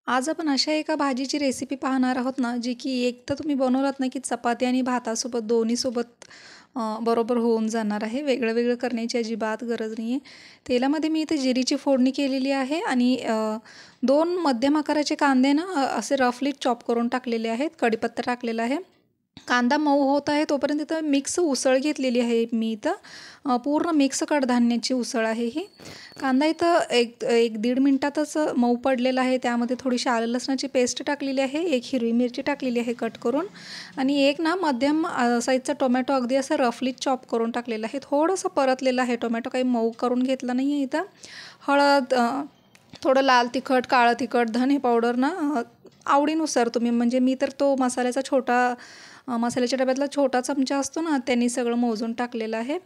आज आपण अशा एका भाजीची रेसिपी पाहणार आहोत ना, जी की एक तर तुम्ही बनवलात ना, की चपाती आणि भातासोबत दोन्हीसोबत बरोबर होऊन जाणार आहे. वेगळं-वेगळं करण्याची अजिबात गरज नाही आहे. तेलामध्ये मी इथे जिरीची फोडणी केलेली आहे आणि 2 मध्यम आकाराचे कांदे ना असे रफली चॉप करून टाकलेले आहेत. कढीपत्ता टाकलेला आहे. कांदा मऊ होत आहे तोपर्यंत इथं मिक्स उसळ घेतलेली आहे मी इथं. पूर्ण मिक्स कडधान्याची उसळ आहे ही. कांदा इथं एक एक दीड मिनिटातच मऊ पडलेला आहे. त्यामध्ये थोडीशी आलं लसणाची पेस्ट टाकलेली आहे, एक हिरवी मिरची टाकलेली आहे कट करून आणि एक ना मध्यम साईजचा टोमॅटो अगदी असं रफली चॉप करून टाकलेला आहे. थोडंसं परतलेलं आहे टोमॅटो, काही मऊ करून घेतला नाही आहे इथं. हळद, थोडं लाल तिखट, काळं तिखट, धने पावडर ना आवडीनुसार तुम्ही, म्हणजे मी तर तो मसाल्याचा मसाल्याच्या डब्यातला छोटा चमचा असतो ना, त्यांनी सगळं मोजून टाकलेलं आहे.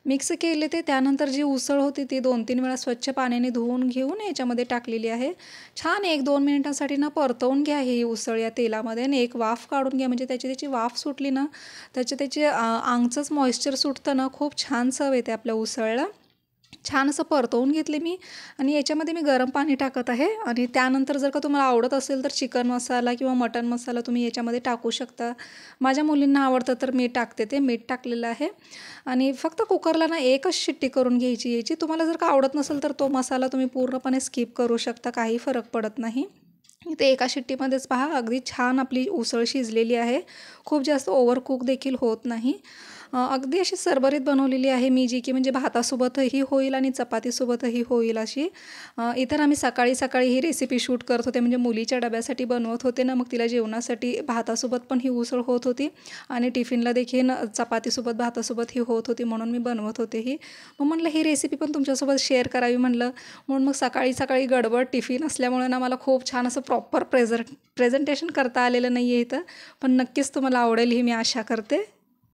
मिक्स केले ते. त्यानंतर जी उसळ होती ती 2-3 वेळा स्वच्छ पाण्याने धुवून घेऊन याच्यामध्ये टाकलेली आहे. छान 1-2 मिनिटांसाठी ना परतवून घ्या ही उसळ या तेलामध्ये आणि एक वाफ काढून घ्या. म्हणजे त्याची वाफ सुटली ना, त्याचे अंगचंच मॉइश्चर सुटतं ना, खूप छान चव येते आपल्या उसळला. छान असं परतवून घेतले मी आणि याच्यामध्ये मी गरम पाणी टाकत आहे आणि त्यानंतर जर का तुम्हाला आवडत असेल तर चिकन मसाला किंवा मटण मसाला तुम्ही याच्यामध्ये टाकू शकता. माझ्या मुलींना आवडतं तर मी टाकते, ते मीठ टाकलेलं आहे आणि फक्त कुकरला ना एकच शिट्टी करून घ्यायची याची. तुम्हाला जर का आवडत नसेल तर तो मसाला तुम्ही पूर्णपणे स्किप करू शकता, काही फरक पडत नाही. ते एका शिट्टीमध्येच पहा अगदी छान आपली उसळ शिजलेली आहे. खूप जास्त ओव्हर कुक देखील होत नाही. अगदी अशी सरभरीत बनवलेली आहे मी, जी की म्हणजे भातासोबतही होईल आणि चपातीसोबतही होईल अशी. इतर आम्ही सकाळी ही रेसिपी शूट करत होते, म्हणजे मुलीच्या डब्यासाठी बनवत होते ना, मग तिला जेवणासाठी भातासोबत पण ही उसळ होत होती आणि टिफिनला देखील चपातीसोबत भातासोबत ही होत होती, म्हणून मी बनवत होते ही. मग म्हटलं ही रेसिपी पण तुमच्यासोबत शेअर करावी म्हणलं. म्हणून मग सकाळी गडबड टिफिन असल्यामुळे ना मला खूप छान असं प्रॉपर प्रेझेंटेशन करता आलेलं नाही आहे इथं. पण नक्कीच तुम्हाला आवडेल ही मी आशा करते.